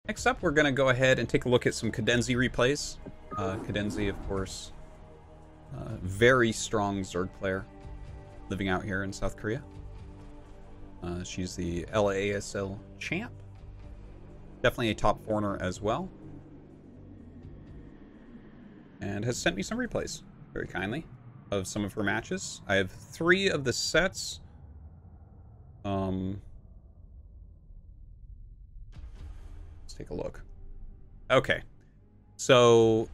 Next up, we're going to go ahead and take a look at some Cadenzie Replays. Cadenzie, of course, very strong Zerg player living out here in South Korea. She's the ASL champ. Definitely a top foreigner as well. And has sent me some replays, very kindly, of some of her matches. I have 3 of the sets. Let's take a look. Okay. So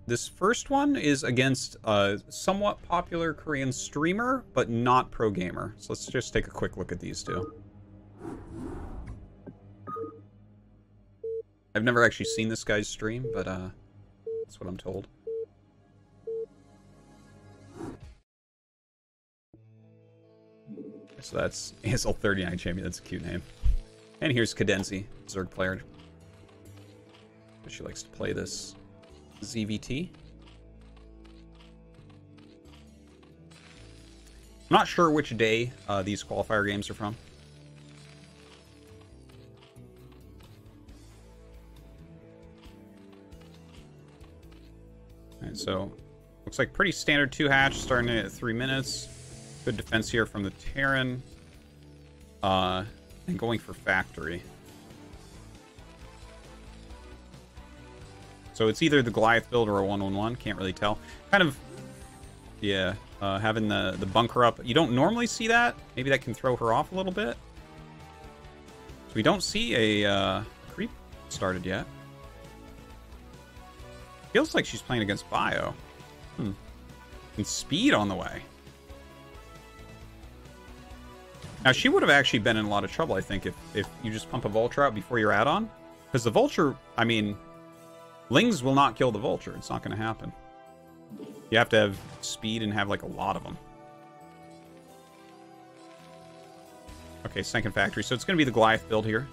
this first one is against a somewhat popular Korean streamer, but not pro gamer. So let's just take a quick look at these two. I've never actually seen this guy's stream, but that's what I'm told. So that's ASL 39 champion. That's a cute name. And here's Cadenzie, Zerg player. She likes to play this ZVT. I'm not sure which day these qualifier games are from. Alright, so looks like pretty standard 2-hatch, starting at 3 minutes. Good defense here from the Terran. And going for factory. So it's either the Goliath build or a 1-1-1. Can't really tell. Kind of, yeah, having the bunker up. You don't normally see that. Maybe that can throw her off a little bit. So we don't see a creep started yet. Feels like she's playing against Bio. And speed on the way. Now, she would have actually been in a lot of trouble, I think, if you just pump a Vulture out before your add-on. Because the Vulture, I mean, Lings will not kill the Vulture. It's not going to happen. You have to have speed and have, like, a lot of them. Okay, second factory. So it's going to be the Goliath build here.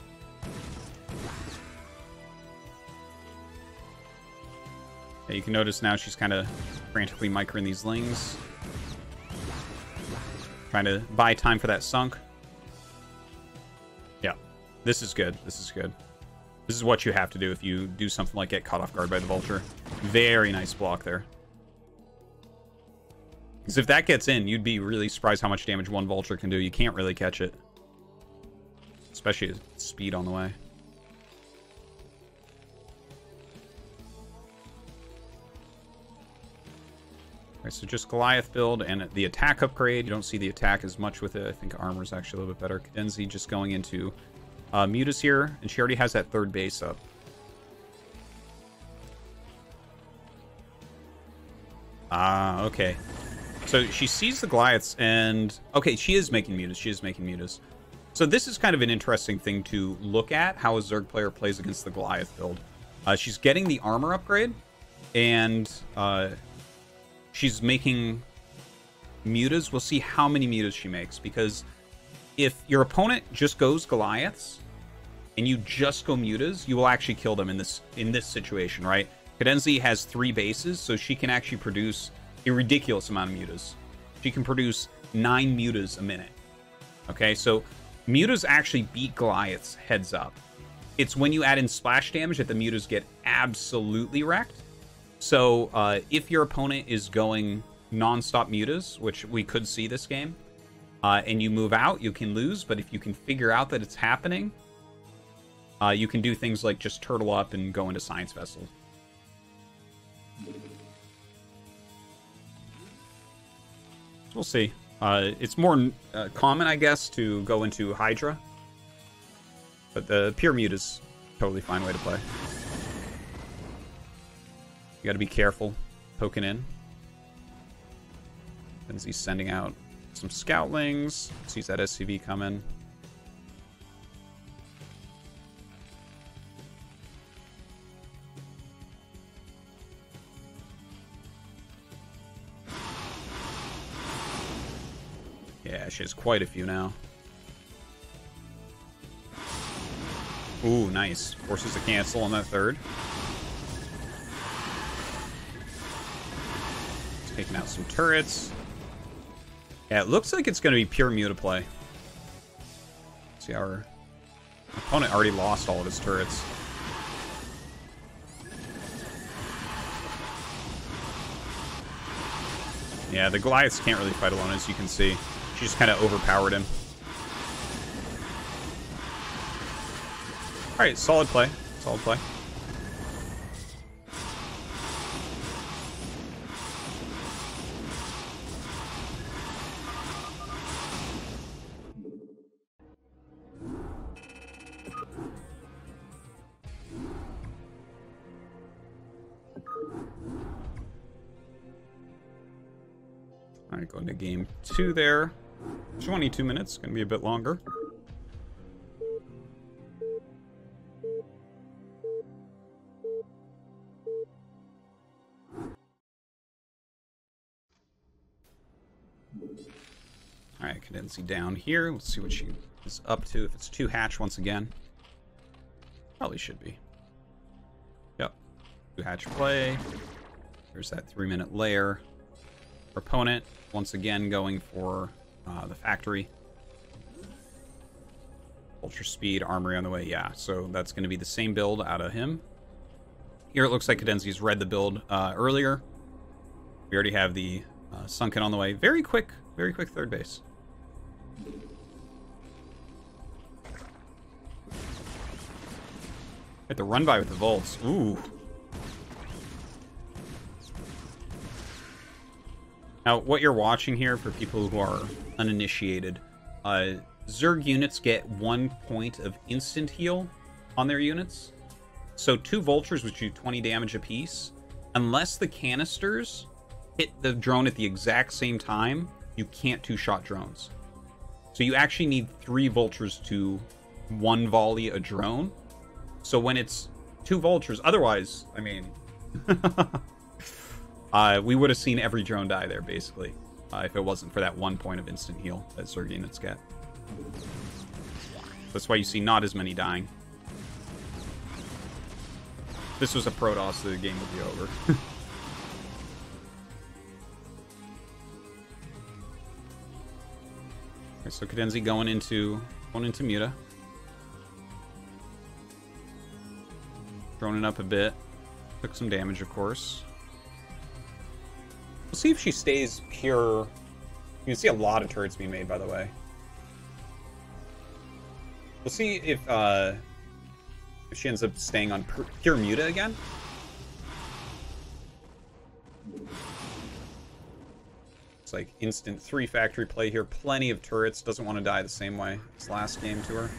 Yeah, you can notice now she's kind of frantically microing these Lings. Trying to buy time for that sunk. Yeah, this is good. This is good. This is what you have to do if you do something like get caught off guard by the Vulture. Very nice block there. Because if that gets in, you'd be really surprised how much damage one Vulture can do. You can't really catch it. Especially at speed on the way. Alright, so just Goliath build and the attack upgrade. You don't see the attack as much with it. I think armor's actually a little bit better. Cadenzie just going into Mutas here, and she already has that 3rd base up. Ah, okay. So she sees the Goliaths, and... Okay, she is making Mutas. She is making Mutas. So this is kind of an interesting thing to look at, how a Zerg player plays against the Goliath build. She's getting the armor upgrade, and... she's making Mutas. We'll see how many Mutas she makes, because if your opponent just goes Goliaths and you just go Mutas, you will actually kill them in this situation, right? Cadenzie has 3 bases, so she can actually produce a ridiculous amount of Mutas. She can produce 9 Mutas a minute. Okay, so Mutas actually beat Goliaths, heads up. It's when you add in splash damage that the Mutas get absolutely wrecked. So, if your opponent is going non-stop Mutas, which we could see this game, and you move out, you can lose. But if you can figure out that it's happening, you can do things like just turtle up and go into Science Vessel. So we'll see. It's more common, I guess, to go into Hydra. But the pure Mute is a totally fine way to play. You got to be careful poking in. And he's sending out some scoutlings. Sees that SCV coming. Yeah, she has quite a few now. Ooh, nice. Forces to cancel on that third. Taking out some turrets. Yeah, it looks like it's going to be pure Muta play. See, our opponent already lost all of his turrets. Yeah, the Goliaths can't really fight alone, as you can see. She just kind of overpowered him. Alright, solid play. Solid play. Alright, going to game 2 there. 22 minutes, gonna be a bit longer. Alright, Cadenzie down here. Let's see what she is up to. If it's 2 hatch once again. Probably should be. Yep. 2 hatch play. There's that 3-minute layer. Our opponent, once again, going for the factory. Ultra speed, armory on the way. Yeah, so that's going to be the same build out of him. Here it looks like Cadenzie's read the build earlier. We already have the Sunken on the way. Very quick third base. Hit the run by with the Volts. Ooh. Now, what you're watching here, for people who are uninitiated, Zerg units get 1 point of instant heal on their units. So 2 Vultures, which do 20 damage apiece, unless the canisters hit the drone at the exact same time, you can't 2-shot drones. So you actually need 3 Vultures to 1 volley a drone. So when it's 2 Vultures, otherwise, I mean... we would have seen every drone die there, basically, if it wasn't for that 1 point of instant heal that Zerg units get. That's why you see not as many dying. If this was a Protoss, the game would be over. Okay, so Cadenzie going into Muta. Droning up a bit. Took some damage, of course. We'll see if she stays pure. You can see a lot of turrets being made, by the way. We'll see if she ends up staying on pure Muta again. It's like instant 3 factory play here. Plenty of turrets. Doesn't want to die the same way as last game to her.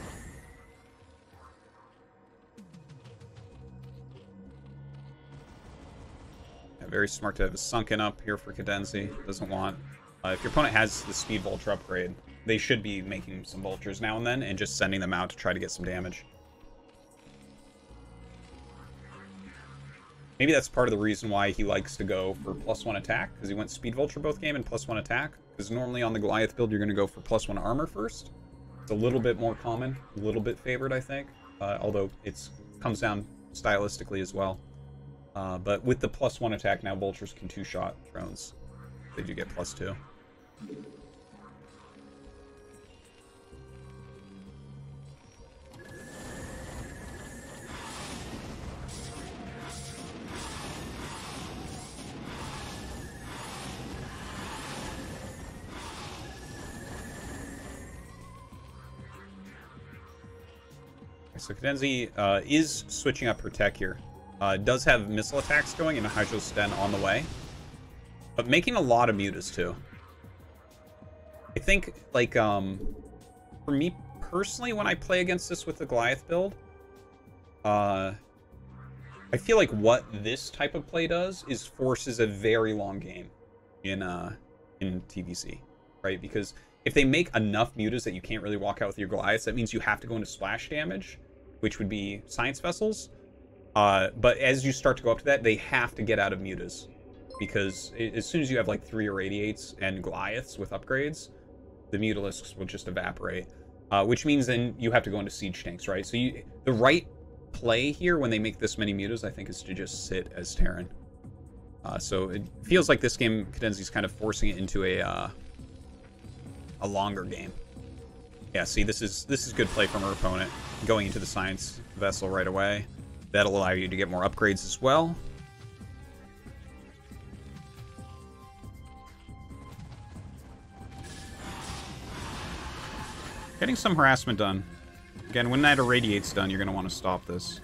Very smart to have a Sunken up here for Cadenzie. Doesn't want... if your opponent has the Speed Vulture upgrade, they should be making some Vultures now and then and just sending them out to try to get some damage. Maybe that's part of the reason why he likes to go for +1 attack, because he went Speed Vulture both game and +1 attack. Because normally on the Goliath build, you're going to go for +1 armor first. It's a little bit more common, a little bit favored, I think. Although it comes down stylistically as well. But with the +1 attack, now Vultures can 2-shot drones. They do get +2. So Cadenzie is switching up her tech here. Does have missile attacks going and a Hydro Sten on the way. But making a lot of mutas too. I think, like, for me personally, when I play against this with the Goliath build, I feel like what this type of play does is forces a very long game in TVC, right? Because if they make enough mutas that you can't really walk out with your Goliaths, that means you have to go into splash damage, which would be Science Vessels. But as you start to go up to that, they have to get out of mutas. Because as soon as you have like 3 Irradiates and Goliaths with upgrades, the Mutalisks will just evaporate. Which means then you have to go into siege tanks, right? So the right play here when they make this many mutas, I think, is to just sit as Terran. So it feels like this game, Cadenzie's kind of forcing it into a longer game. Yeah, see, this is good play from her opponent. Going into the Science Vessel right away. That'll allow you to get more upgrades as well. Getting some harassment done. Again, when that irradiate's done, you're going to want to stop this.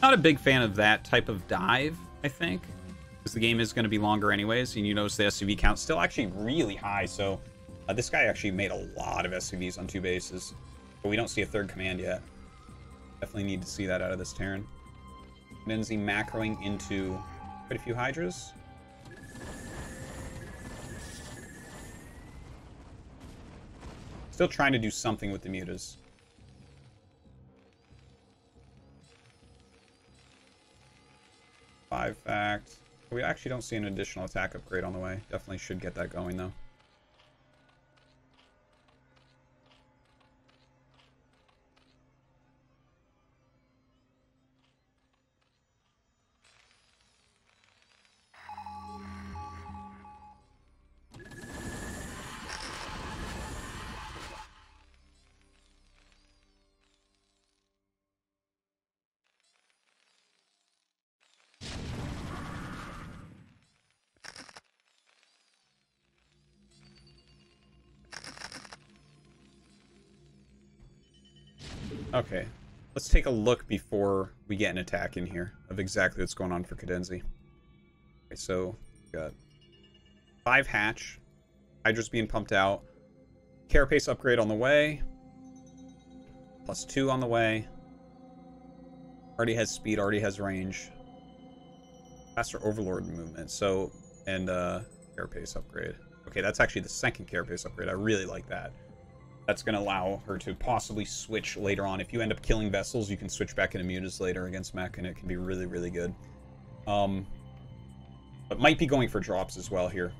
Not a big fan of that type of dive, I think, because the game is going to be longer anyways, and you notice the SCV count's still actually really high, so this guy actually made a lot of SCVs on 2 bases, but we don't see a 3rd command yet. Definitely need to see that out of this Terran. Cadenzie macroing into quite a few Hydras. Still trying to do something with the mutas. Five fact. We actually don't see an additional attack upgrade on the way. Definitely should get that going though. Okay, let's take a look before we get an attack in here of exactly what's going on for Cadenzie. Okay, so we got 5 hatch, Hydra's being pumped out, carapace upgrade on the way, +2 on the way, already has speed, already has range, faster overlord movement, so, and carapace upgrade. Okay, that's actually the 2nd carapace upgrade. I really like that. That's going to allow her to possibly switch later on. If you end up killing vessels, you can switch back into mutas later against mech, and it can be really, really good. But might be going for drops as well here.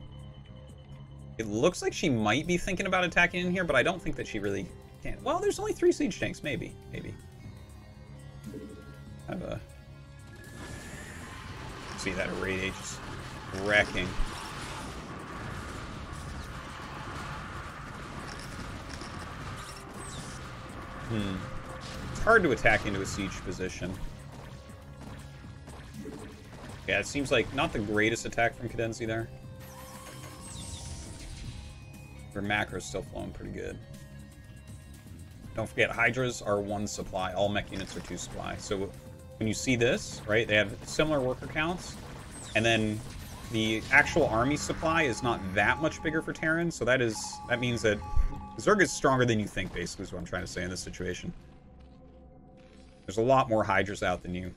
It looks like she might be thinking about attacking in here, but I don't think that she really can. Well, there's only 3 siege tanks. Maybe. Kind of a... See that irradiate just wrecking. It's hard to attack into a siege position. Yeah, it seems like not the greatest attack from Cadenzie there. Her macro's still flowing pretty good. Don't forget, Hydras are 1 supply. All mech units are 2 supply. So when you see this, right, they have similar worker counts. And then the actual army supply is not that much bigger for Terran. So that means that Zerg is stronger than you think, basically, is what I'm trying to say in this situation. There's a lot more Hydras out than you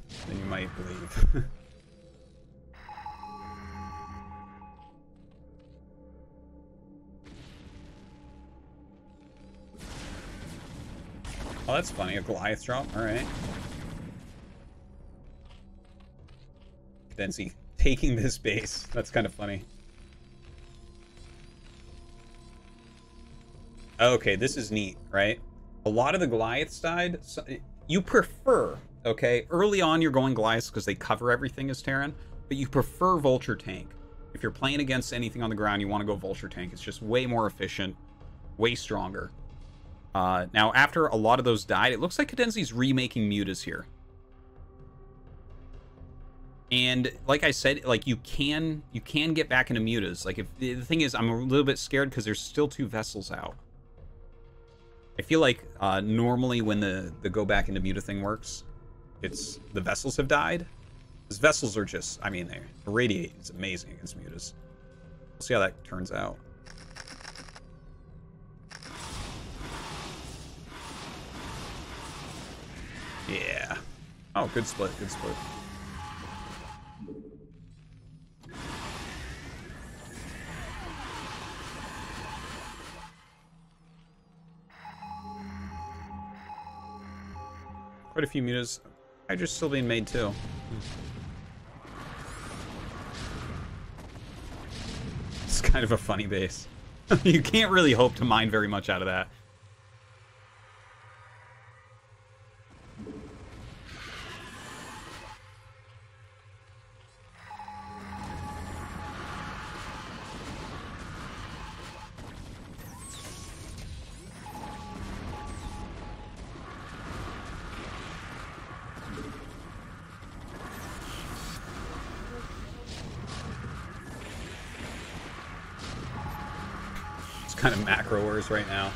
might believe. Oh, that's funny. A Goliath drop. Alright. Cadenzie taking this base. That's kind of funny. Okay, this is neat, right? A lot of the Goliaths died. So you prefer, okay, early on you're going Goliaths because they cover everything as Terran, but you prefer Vulture Tank. If you're playing against anything on the ground, you want to go Vulture Tank. It's just way more efficient, way stronger. Now, after a lot of those died, it looks like Cadenzie's remaking mutas here. And like I said, like you can get back into mutas. Like, if the thing is, I'm a little bit scared because there's still 2 vessels out. I feel like normally when the go back into muta thing works, it's the vessels have died. Because vessels are just, I mean, they irradiate. It's amazing against mutas. We'll see how that turns out. Yeah. Oh, good split, good split. Quite a few mutas. Hydra's still being made too. It's kind of a funny base. You can't really hope to mine very much out of that. kind of macro wars right now.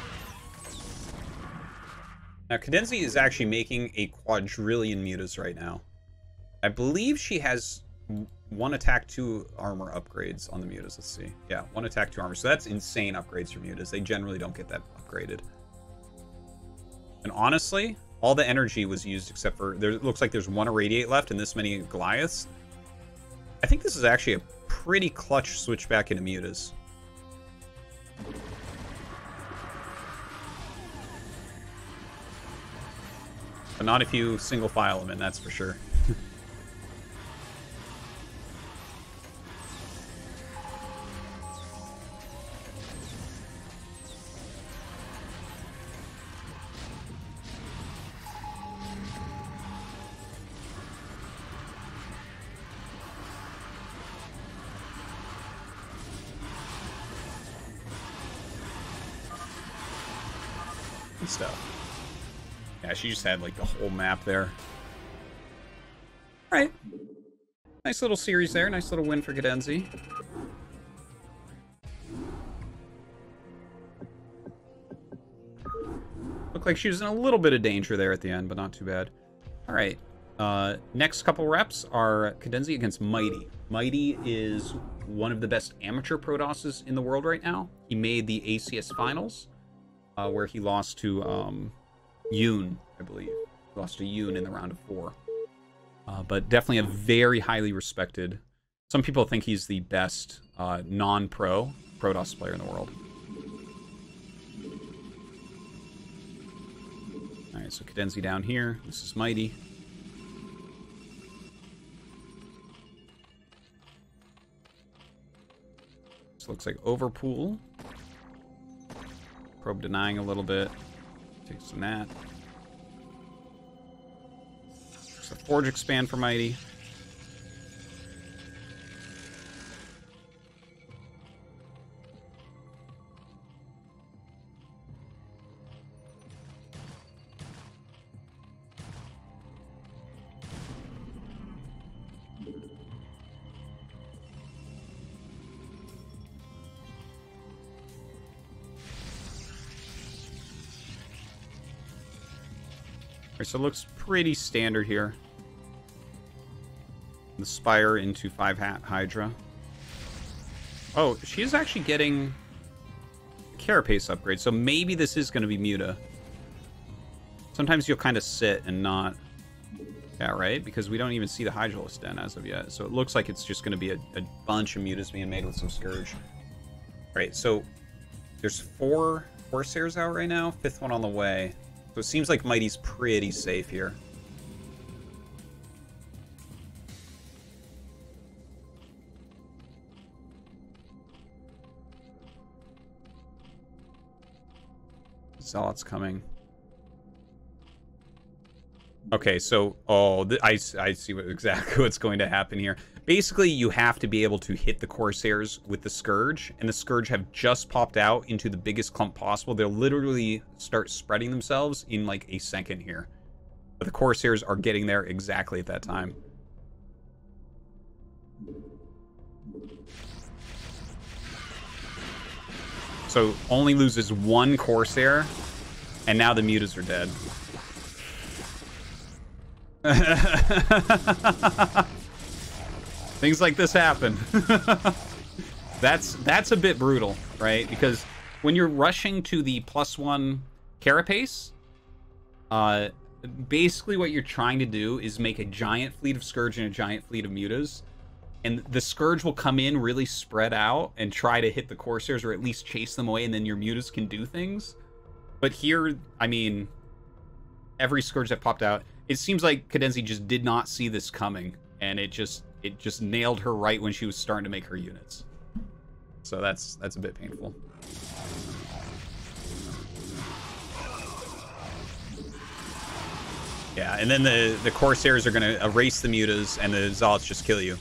Now, CadenZie is actually making a quadrillion mutas right now. I believe she has 1 attack, 2 armor upgrades on the mutas. Let's see. Yeah, 1 attack, 2 armor. So that's insane upgrades for mutas. They generally don't get that upgraded. And honestly, all the energy was used except for... There looks like there's 1 Irradiate left and this many Goliaths. I think this is actually a pretty clutch switch back into mutas. But not if you single file them in, that's for sure. Good stuff. Yeah, she just had like the whole map there. All right. Nice little series there. Nice little win for CadenZie. Looked like she was in a little bit of danger there at the end, but not too bad. All right. Next couple reps are CadenZie against Mighty. Mighty is one of the best amateur Protosses in the world right now. He made the ACS finals, where he lost to Yoon, I believe. He lost to Yoon in the round of 4. But definitely a very highly respected. Some people think he's the best non-pro Protoss player in the world. Alright, so CadenZie down here. This is Mighty. This looks like Overpool. Probe denying a little bit. Takes some that. There's a Forge expand for Mighty. So it looks pretty standard here. The Spire into 5 Hydra. Oh, she is actually getting a Carapace upgrade, so maybe this is going to be Muta. Sometimes you'll kind of sit and not... Yeah, right? Because we don't even see the Hydralisk Den as of yet. So it looks like it's just going to be a bunch of Mutas being made with some Scourge. Alright, so there's 4 Corsairs out right now, 5th one on the way. So it seems like Mighty's pretty safe here. Zealot's coming. Okay, so I see exactly what's going to happen here. Basically, you have to be able to hit the Corsairs with the Scourge, and the Scourge have just popped out into the biggest clump possible. They'll literally start spreading themselves in like a second here. But the Corsairs are getting there exactly at that time. So only loses 1 Corsair, and now the Mutas are dead. Things like this happen. That's a bit brutal, right? Because when you're rushing to the +1 Carapace, basically what you're trying to do is make a giant fleet of Scourge and a giant fleet of Mutas. And the Scourge will come in really spread out and try to hit the Corsairs or at least chase them away, and then your Mutas can do things. But here, I mean, every Scourge that popped out, it seems like CadenZie just did not see this coming, and it just nailed her right when she was starting to make her units. So that's a bit painful. Yeah, and then the Corsairs are going to erase the Mutas, and the Zealots just kill you.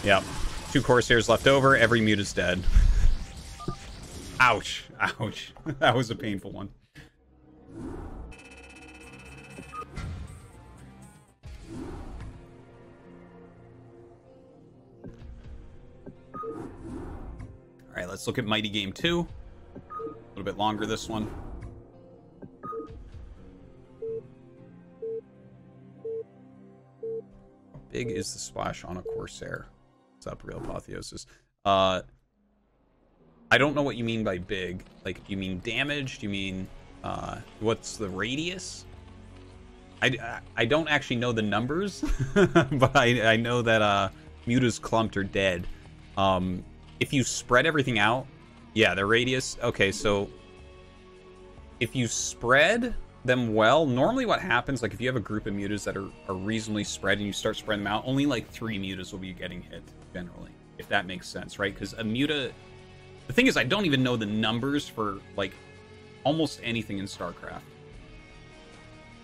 Yep. 2 Corsairs left over, every Muta's dead. Ouch. Ouch. That was a painful one. All right, let's look at Mighty Game 2. A little bit longer, this one. How big is the splash on a Corsair? What's up, Real Apotheosis? I don't know what you mean by big. Like, do you mean damage? Do you mean, what's the radius? I don't actually know the numbers, but I know that, Muta's clumped or dead. If you spread everything out, yeah, the radius. Okay, so if you spread them well, normally what happens, like if you have a group of mutas that are reasonably spread and you start spreading them out, only like 3 mutas will be getting hit generally, if that makes sense, right? Because a muta, the thing is, I don't even know the numbers for like almost anything in StarCraft.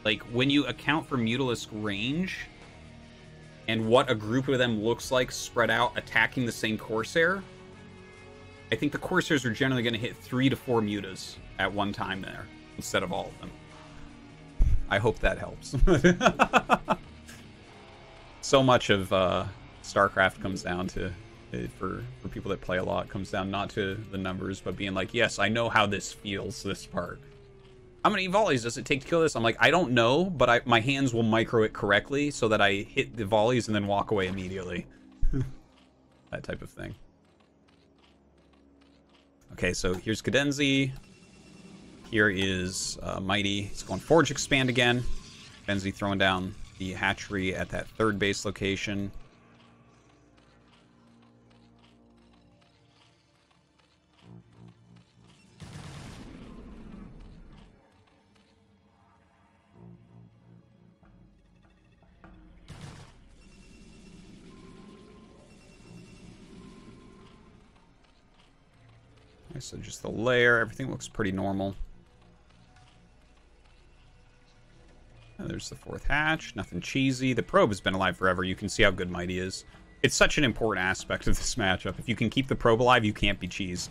Like when you account for Mutalisk range and what a group of them looks like spread out attacking the same Corsair, I think the Corsairs are generally going to hit 3 to 4 mutas at one time there, instead of all of them. I hope that helps. So much of StarCraft comes down to, for people that play a lot, comes down not to the numbers, but being like, yes, I know how this feels, this part. How many volleys does it take to kill this? I'm like, I don't know, but my hands will micro it correctly so that I hit the volleys and then walk away immediately. That type of thing. Okay, so here's Cadenzie. Here is Mighty. He's going Forge Expand again. Cadenzie throwing down the hatchery at that 3rd base location. Okay, so just the layer, everything looks pretty normal. And there's the 4th hatch, nothing cheesy. The probe has been alive forever. You can see how good Mighty is. It's such an important aspect of this matchup. If you can keep the probe alive, you can't be cheesed.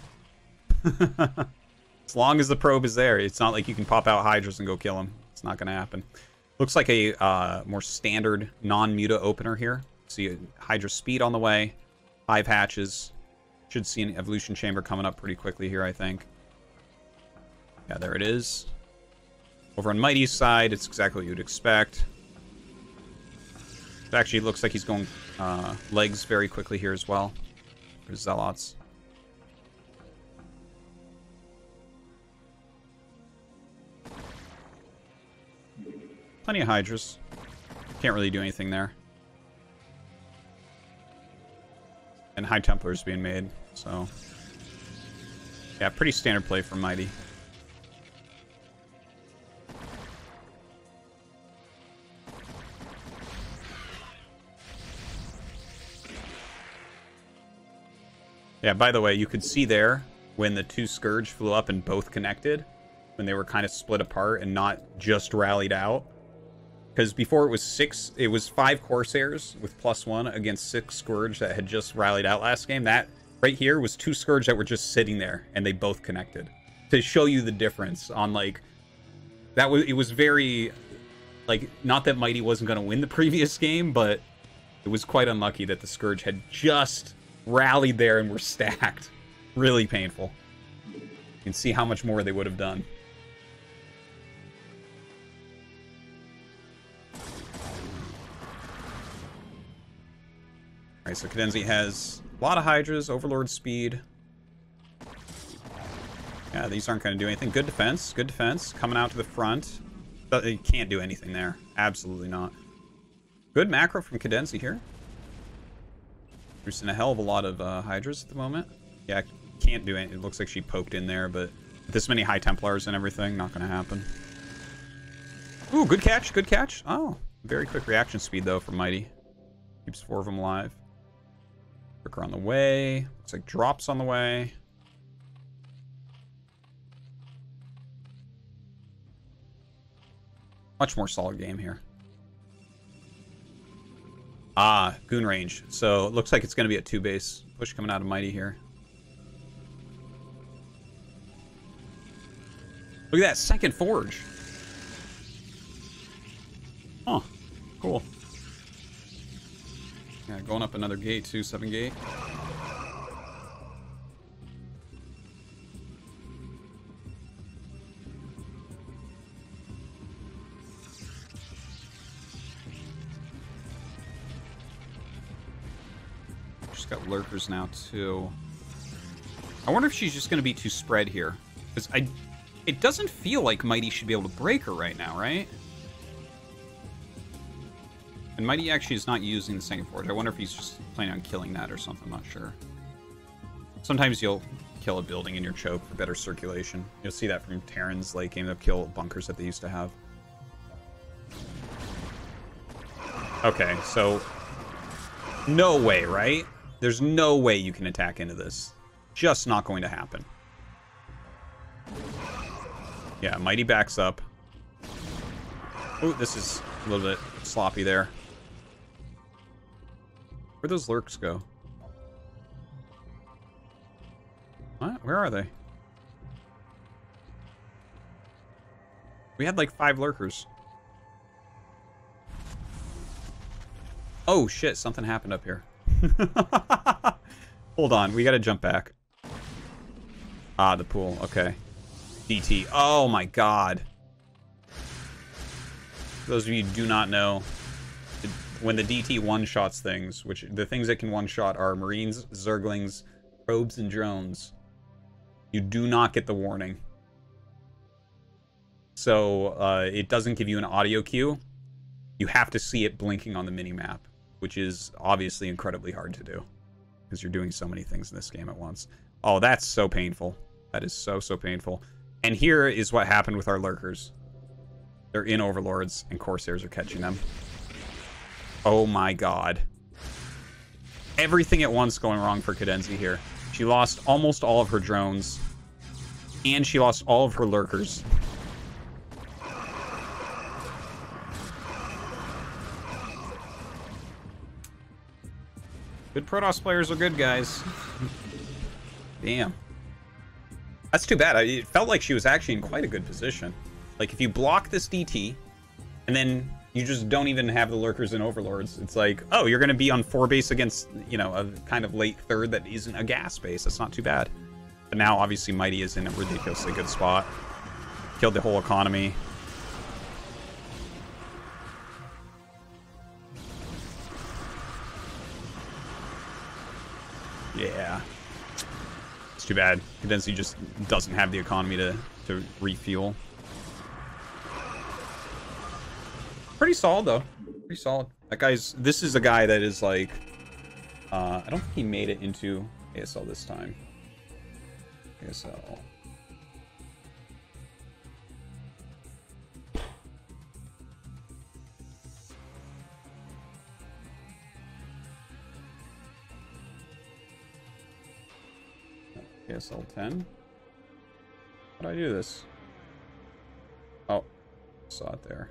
As long as the probe is there, it's not like you can pop out Hydras and go kill him. It's not going to happen. Looks like a more standard non-muta opener here. See a Hydra speed on the way, 5 hatches. Should see an evolution chamber coming up pretty quickly here, I think. Yeah, there it is. Over on Mighty's side, it's exactly what you'd expect. It actually looks like he's going legs very quickly here as well. For Zealots. Plenty of Hydras. Can't really do anything there. And High Templars being made, so... yeah, pretty standard play for Mighty. Yeah, by the way, you could see there when the 2 Scourge flew up and both connected, when they were kind of split apart and not just rallied out. Because before it was 5 Corsairs with +1 against 6 Scourge that had just rallied out last game. That right here was 2 Scourge that were just sitting there and they both connected. To show you the difference on like, it was very, like, not that Mighty wasn't going to win the previous game, but it was quite unlucky that the Scourge had just rallied there and were stacked. Really painful. You can see how much more they would have done. Alright, so Cadenzie has a lot of Hydras, Overlord speed. Yeah, these aren't going to do anything. Good defense, good defense. Coming out to the front. But they can't do anything there. Absolutely not. Good macro from Cadenzie here. Producing a hell of a lot of Hydras at the moment. Yeah, can't do anything. It looks like she poked in there, but this many High Templars and everything, not going to happen. Ooh, good catch, good catch. Oh, very quick reaction speed, though, from Mighty. Keeps 4 of them alive. Quicker on the way. Looks like drops on the way. Much more solid game here. Ah, Goon range. So it looks like it's going to be a 2-base push coming out of Mighty here. Look at that, 2nd Forge. Huh, cool. Yeah, going up another gate too, 7 gate. She's got lurkers now, too. I wonder if she's just going to be too spread here. Because it doesn't feel like Mighty should be able to break her right now, right? And Mighty actually is not using the second forge. I wonder if he's just planning on killing that or something. I'm not sure. Sometimes you'll kill a building in your choke for better circulation. You'll see that from Terran's late game. They'll kill bunkers that they used to have. Okay, so... no way, right? There's no way you can attack into this. Just not going to happen. Yeah, Mighty backs up. Ooh, this is a little bit sloppy there. Where'd those lurks go? What? Where are they? We had like 5 lurkers. Oh shit, something happened up here. Hold on, we gotta jump back. Ah, the pool, okay. DT. Oh my god. For those of you who do not know, when the DT one-shots things, which the things that can one-shot are Marines, Zerglings, probes, and drones, you do not get the warning. So, it doesn't give you an audio cue. You have to see it blinking on the mini-map, which is obviously incredibly hard to do, because you're doing so many things in this game at once. Oh, that's so painful. That is so, so painful. And here is what happened with our lurkers. They're in Overlords, and Corsairs are catching them. Oh my god. Everything at once going wrong for Cadenzie here. She lost almost all of her drones, and she lost all of her lurkers. Good Protoss players are good, guys. Damn. That's too bad. It felt like she was actually in quite a good position. Like, if you block this DT, and then you just don't even have the lurkers and overlords, it's like, oh, you're going to be on 4 base against, you know, a kind of late third that isn't a gas base. That's not too bad. But now, obviously, Mighty is in a ridiculously good spot. Killed the whole economy. Yeah. It's too bad. Cadenzie just doesn't have the economy to refuel. Pretty solid, though. Pretty solid. That guy's... This is a guy that is, like... I don't think he made it into ASL this time. ASL... ASL 10. How do I do this? Oh, saw it there.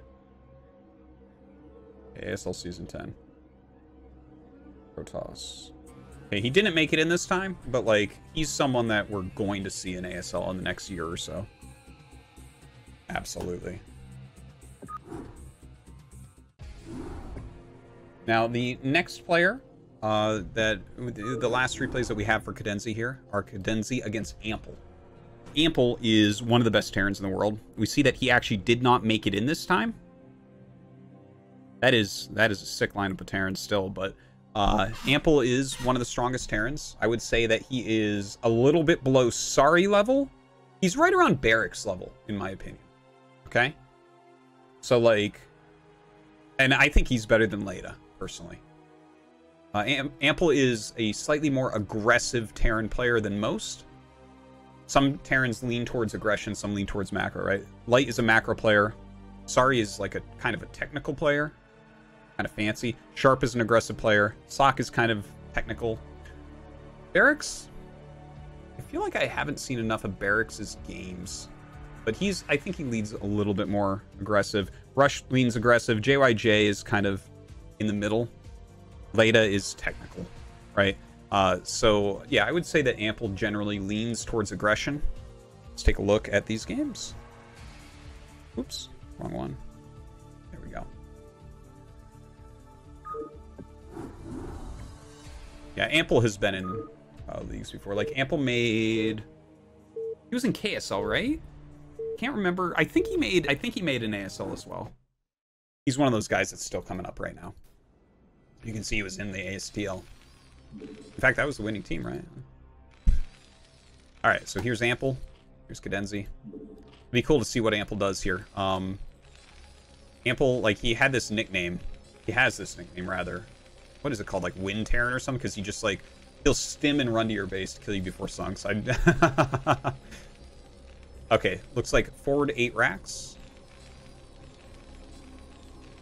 ASL Season 10. Protoss. Okay, he didn't make it in this time, but, like, he's someone that we're going to see in ASL in the next year or so. Absolutely. Now, the next player... the last 3 plays that we have for Cadenzie here are Cadenzie against Ample. Ample is one of the best Terrans in the world. We see that he actually did not make it in this time. That is a sick lineup of Terrans still, but Ample is one of the strongest Terrans. I would say that he is a little bit below Sari level. He's right around Barracks level, in my opinion. Okay? So, like... And I think he's better than Leda, personally. Ample is a slightly more aggressive Terran player than most. Some Terrans lean towards aggression, some lean towards macro, right? Light is a macro player. Sari is like a kind of a technical player. Kind of fancy. Sharp is an aggressive player. Sock is kind of technical. Barracks? I feel like I haven't seen enough of Barracks' games. But I think he leads a little bit more aggressive. Rush leans aggressive. JYJ is kind of in the middle. Leda is technical, right? So, yeah, I would say that Ample generally leans towards aggression. Let's take a look at these games. Oops, wrong one. There we go. Yeah, Ample has been in leagues before. Like, Ample made... He was in KSL, right? Can't remember. I think he made an ASL as well. He's one of those guys that's still coming up right now. You can see he was in the ASTL. In fact, that was the winning team, right? All right, so here's Ample. Here's CadenZie. It'd be cool to see what Ample does here. Ample, like, he had this nickname. He has this nickname, rather. What is it called? Like, Wind Terran or something? Because he just, like, he'll stim and run to your base to kill you before sunks. Okay, looks like forward 8 racks.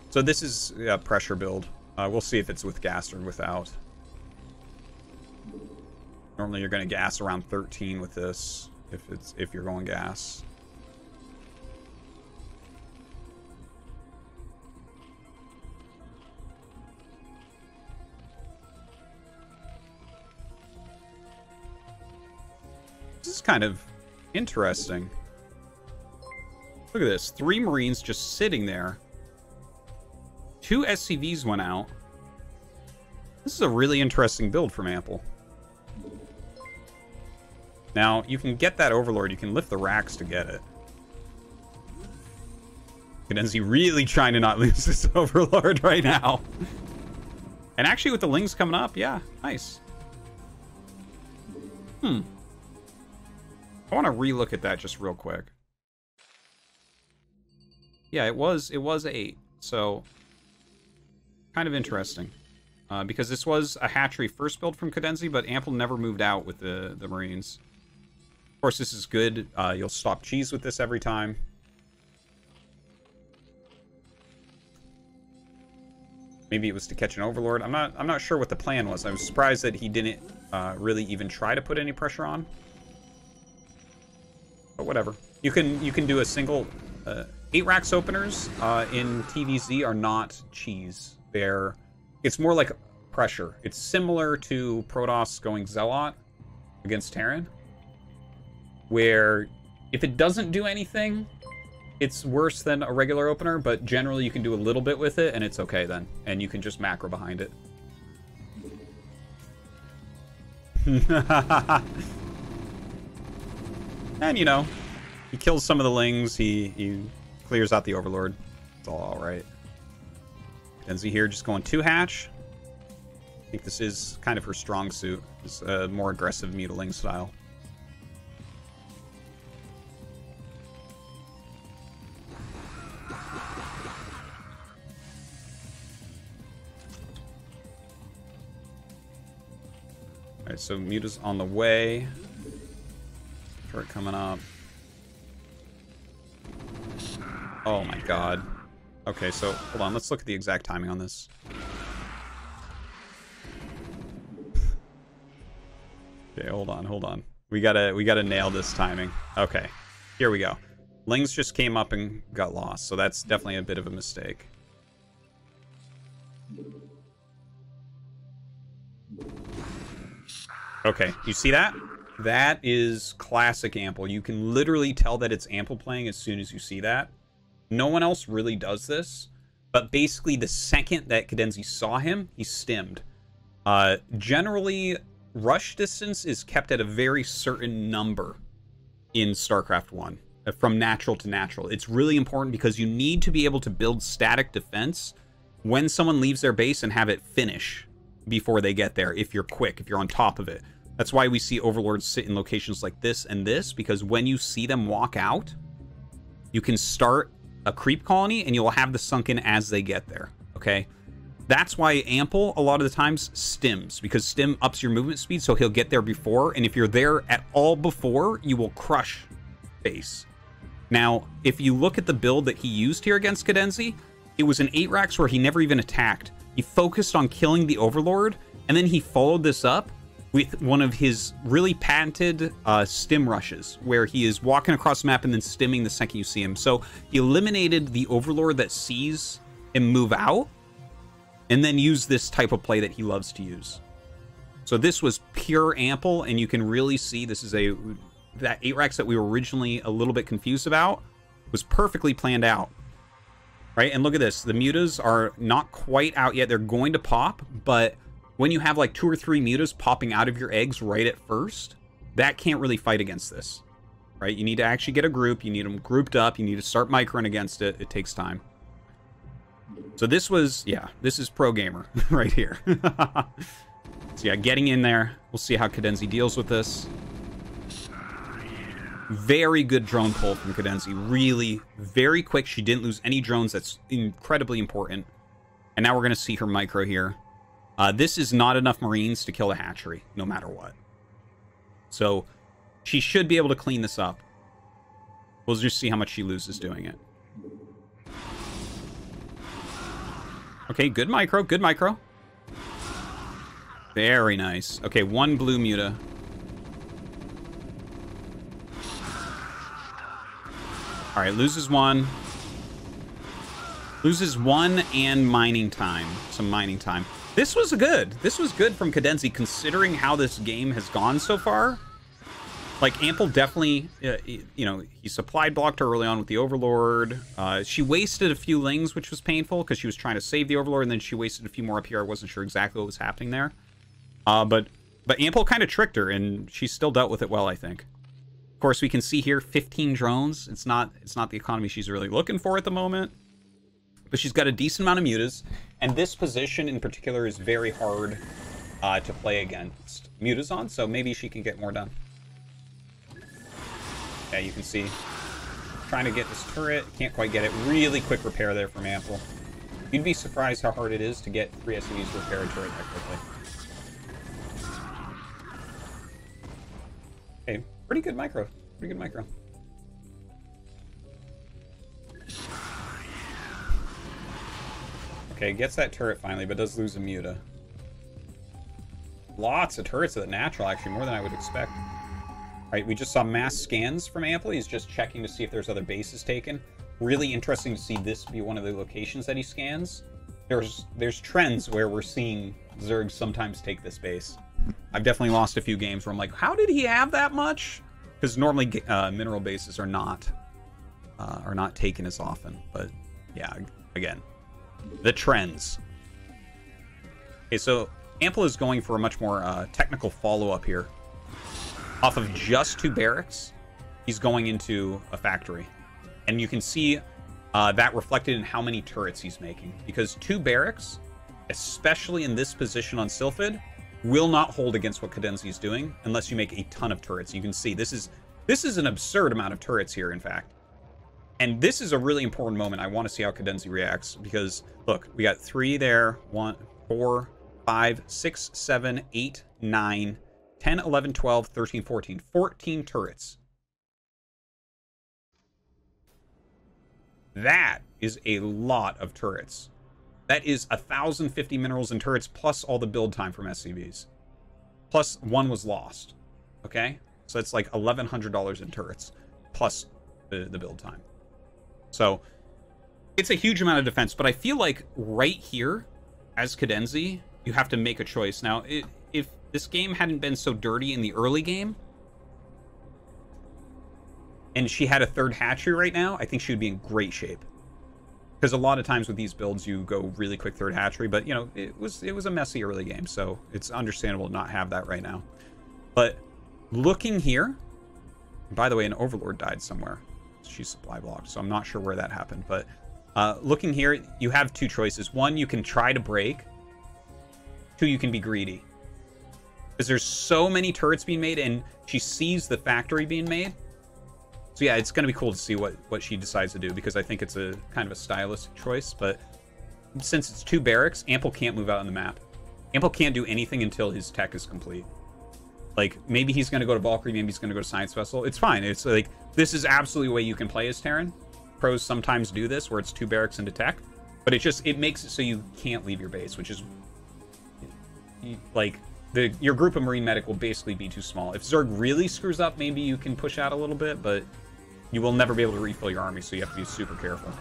So this is a pressure build. We'll see if it's with gas or without. Normally you're going to gas around 13 with this, if you're going gas. This is kind of interesting. Look at this. 3 Marines just sitting there. 2 SCVs went out. This is a really interesting build from Ample. Now, you can get that Overlord. You can lift the racks to get it. CadenZie really trying to not lose this Overlord right now. And actually, with the Lings coming up, yeah, nice. I want to relook at that just real quick. Yeah, it was 8. So, kind of interesting. Because this was a hatchery first build from CadenZie, but Ample never moved out with the Marines. Of course, this is good. You'll stop cheese with this every time. Maybe it was to catch an Overlord. I'm not sure what the plan was. I was surprised that he didn't really even try to put any pressure on. But whatever. You can do a single 8 racks openers in TVZ are not cheese. It's more like pressure. It's similar to Protoss going Zealot against Terran, where if it doesn't do anything, it's worse than a regular opener, but generally you can do a little bit with it and it's okay then, and you can just macro behind it. And you know, he kills some of the Lings, he clears out the Overlord. It's all right. CadenZie here just going 2 hatch. I think this is kind of her strong suit. It's a more aggressive mutiling style. Alright, so Muta's on the way. Turret coming up. Oh my god. Okay, so hold on, let's look at the exact timing on this. Okay, hold on. We gotta nail this timing. Okay, here we go. Lings just came up and got lost, so that's definitely a bit of a mistake. Okay, you see that? That is classic Ample. You can literally tell that it's Ample playing as soon as you see that. No one else really does this, but basically the second that CadenZie saw him, he stimmed. Generally, rush distance is kept at a very certain number in StarCraft 1, from natural to natural. It's really important because you need to be able to build static defense when someone leaves their base and have it finish before they get there, if you're quick, if you're on top of it. That's why we see Overlords sit in locations like this and this, because when you see them walk out, you can start a creep colony and you'll have the sunken as they get there, okay? That's why Ample, a lot of the times, stims, because stim ups your movement speed, so he'll get there before, and if you're there at all before, you will crush base. Now, if you look at the build that he used here against CadenZie, it was an 8 racks where he never even attacked. He focused on killing the Overlord, and then he followed this up with one of his really patented stim rushes, where he is walking across the map and then stimming the second you see him. So he eliminated the Overlord that sees him move out, and then used this type of play that he loves to use. So this was pure Ample, and you can really see this is that 8 racks that we were originally a little bit confused about was perfectly planned out. Right, and look at this. The mutas are not quite out yet. They're going to pop, but when you have like 2 or 3 mutas popping out of your eggs right at first, that can't really fight against this, right? You need to actually get a group. You need them grouped up. You need to start microing against it. It takes time. So this was, yeah, this is pro gamer right here. So yeah, getting in there. We'll see how Cadenzie deals with this. Very good drone pull from Cadenzie. Really very quick. She didn't lose any drones. That's incredibly important. And now we're going to see her micro here. This is not enough Marines to kill a hatchery, no matter what. So she should be able to clean this up. We'll just see how much she loses doing it. Okay, good micro, good micro. Very nice. Okay, one blue muta. All right, loses one. Loses one and mining time. Some mining time. This was good. This was good from Cadenzie, considering how this game has gone so far. Like, Ample definitely, you know, he supplied blocked her early on with the Overlord. She wasted a few lings, which was painful, because she was trying to save the Overlord, and then she wasted a few more up here. I wasn't sure exactly what was happening there. But Ample kind of tricked her, and she still dealt with it well, I think. Of course, we can see here 15 drones. It's not the economy she's really looking for at the moment. But she's got a decent amount of mutas, and this position in particular is very hard to play against mutas on, so maybe she can get more done. Yeah, you can see trying to get this turret, can't quite get it. Really quick repair there from Ample. You'd be surprised how hard it is to get 3 SCVs to repair a turret that quickly. Okay, pretty good micro. Pretty good micro. Okay, gets that turret finally, but does lose a muta. Lots of turrets at the natural, actually, more than I would expect. All right, we just saw mass scans from Ample. He's just checking to see if there's other bases taken. Really interesting to see this be one of the locations that he scans. There's trends where we're seeing Zerg sometimes take this base. I've definitely lost a few games where I'm like, how did he have that much? Because normally mineral bases are not taken as often. But yeah, again, the trends. Okay, so Ample is going for a much more technical follow-up here. Off of just 2 barracks, he's going into a factory. And you can see that reflected in how many turrets he's making. Because 2 barracks, especially in this position on Sylphid, will not hold against what Cadenzie is doing unless you make a ton of turrets. You can see this is an absurd amount of turrets here, in fact. And this is a really important moment. I want to see how Cadenzie reacts, because look, we got 3 there, 1, 4, 5, 6, 7, 8, 9, 10, 11, 12, 13, 14. 14 turrets. That is a lot of turrets. That is 1,050 minerals and turrets, plus all the build time from SCVs. Plus 1 was lost. Okay? So it's like $1,100 in turrets, plus the build time. So it's a huge amount of defense, but I feel like right here, as Cadenzie, you have to make a choice. Now, if this game hadn't been so dirty in the early game, and she had a 3rd hatchery right now, I think she would be in great shape. Because a lot of times with these builds, you go really quick 3rd hatchery, but, you know, it was a messy early game, so it's understandable to not have that right now. But looking here, by the way, an Overlord died somewhere. She's supply blocked, so I'm not sure where that happened. But looking here, you have 2 choices. 1, you can try to break. 2, you can be greedy. Because there's so many turrets being made, and she sees the factory being made. So yeah, it's going to be cool to see what she decides to do, because I think it's a kind of a stylistic choice. But since it's 2 barracks, Ample can't move out on the map. Ample can't do anything until his tech is complete. Like, maybe he's going to go to Valkyrie, maybe he's going to go to Science Vessel. It's fine. It's like, this is absolutely a way you can play as Terran. Pros sometimes do this, where it's 2 barracks into tech. But it makes it so you can't leave your base, which is, like, your group of Marine Medic will basically be too small. If Zerg really screws up, maybe you can push out a little bit, but you will never be able to refill your army, so you have to be super careful.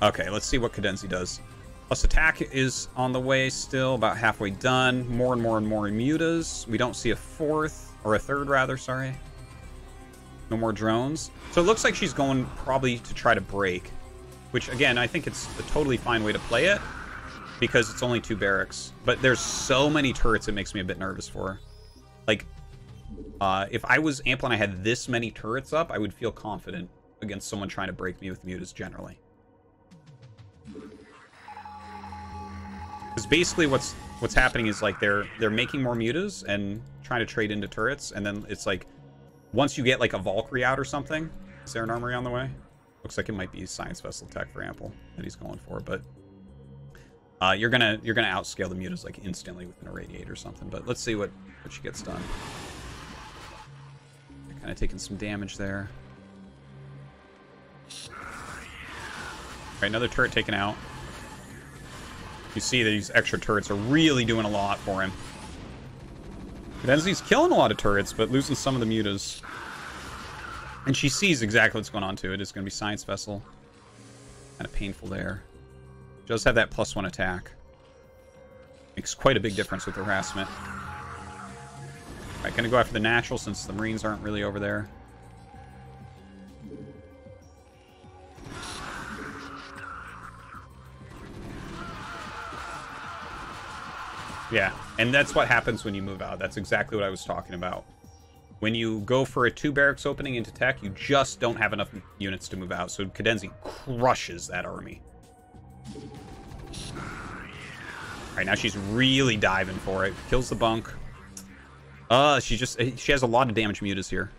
Okay, let's see what Cadenzie does. Plus attack is on the way still, about halfway done. More and more and more mutas. We don't see a 4th, or a 3rd rather, sorry. No more drones. So it looks like she's going probably to try to break, which again, I think it's a totally fine way to play it, because it's only 2 barracks. But there's so many turrets, it makes me a bit nervous for her. Like, if I was Ample and I had this many turrets up, I would feel confident against someone trying to break me with mutas generally. Because basically what's what's happening is like they're making more mutas and trying to trade into turrets, and then it's like once you get like a Valkyrie out or something. Is there an armory on the way? Looks like it might be Science Vessel Tech for Ample that he's going for, but you're gonna outscale the mutas like instantly with an Irradiate or something. But let's see what she gets done. Kind of taking some damage there. All right, another turret taken out. You see these extra turrets are really doing a lot for him. Cadenzie's killing a lot of turrets, but losing some of the mutas. And she sees exactly what's going on to it. It's going to be Science Vessel. Kind of painful there. She does have that +1 attack. Makes quite a big difference with harassment. Alright, going to go after the natural since the Marines aren't really over there. Yeah, and that's what happens when you move out. That's exactly what I was talking about. When you go for a 2 barracks opening into tech, you just don't have enough units to move out. So Cadenzie crushes that army. Alright, now she's really diving for it. Kills the bunk. She has a lot of damage mutas here.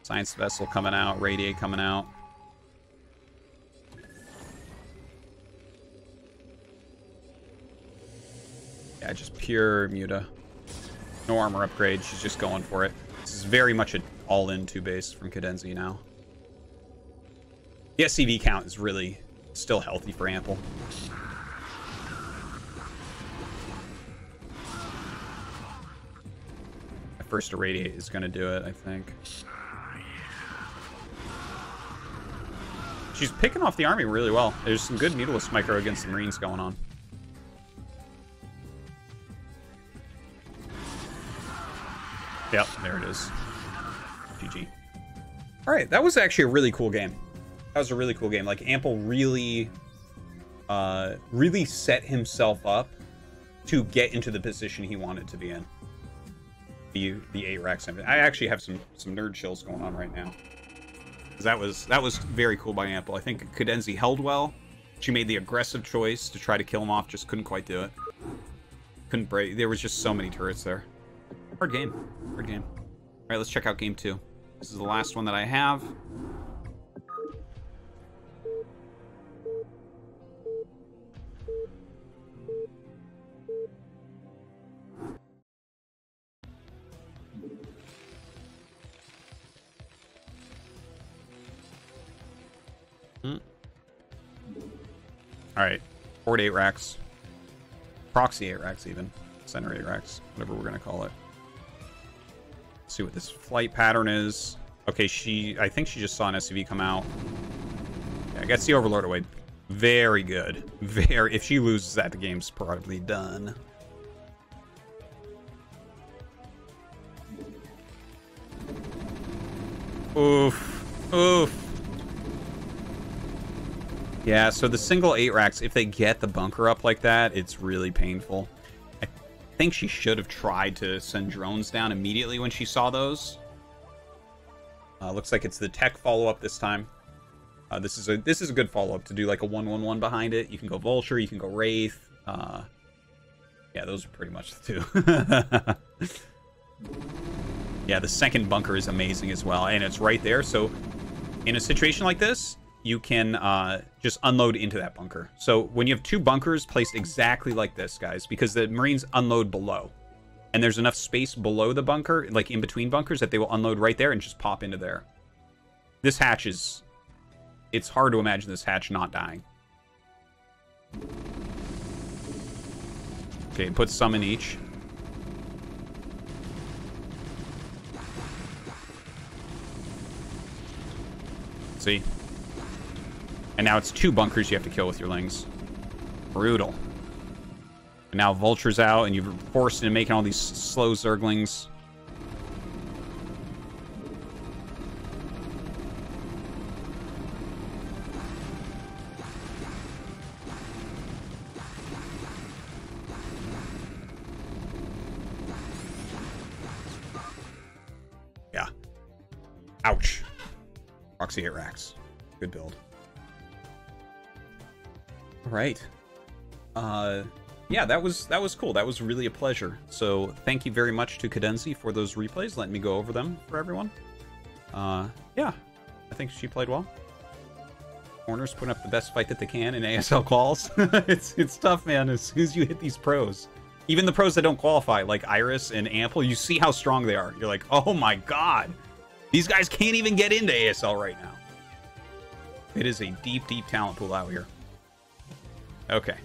Science Vessel coming out, Radiate coming out. Yeah, just pure muta. No armor upgrade, she's just going for it. This is very much an all-in 2 base from Cadenzie now. The SCV count is really still healthy for Ample. My first Irradiate is going to do it, I think. She's picking off the army really well. There's some good Mutalist micro against the Marines going on. Yep, there it is. GG. Alright, that was actually a really cool game. That was a really cool game. Like, Ample really set himself up to get into the position he wanted to be in. The 8 racks. I actually have some nerd chills going on right now. That was very cool by Ample. I think Cadenzie held well. She made the aggressive choice to try to kill him off, just couldn't quite do it. Couldn't break. There was just so many turrets there. Hard game. Hard game. All right, let's check out game 2. This is the last one that I have. All right, 4 to 8 racks. Proxy 8 racks even. Center 8 racks, whatever we're gonna call it. Let's see what this flight pattern is. Okay, I think she just saw an SCV come out. Yeah, gets the Overlord away. Very good. If she loses that, the game's probably done. Oof. Oof. Yeah, so the single 8 racks, if they get the bunker up like that, it's really painful. I think she should have tried to send drones down immediately when she saw those. Looks like it's the tech follow-up this time. This is a good follow-up to do like a 1-1-1 behind it. You can go Vulture, you can go Wraith. Yeah, those are pretty much the two. Yeah, the second bunker is amazing as well, and it's right there. So in a situation like this, you can just unload into that bunker. So when you have 2 bunkers placed exactly like this, guys, because the Marines unload below, and there's enough space below the bunker, like in between bunkers, that they will unload right there and just pop into there. This hatch is... It's hard to imagine this hatch not dying. Okay, put some in each. See? And now it's 2 bunkers you have to kill with your Lings. Brutal. And now Vulture's out, and you're forced into making all these slow Zerglings. Yeah. Ouch. Proxy 8 racks. Good build. All right. Yeah, that was cool. That was really a pleasure. So thank you very much to Cadenzie for those replays. Let me go over them for everyone. Yeah, I think she played well. Corners putting up the best fight that they can in ASL quals. It's tough, man. As soon as you hit these pros, even the pros that don't qualify, like Iris and Ample, you see how strong they are. You're like, oh my god, these guys can't even get into ASL right now. It is a deep, deep talent pool out here. Okay.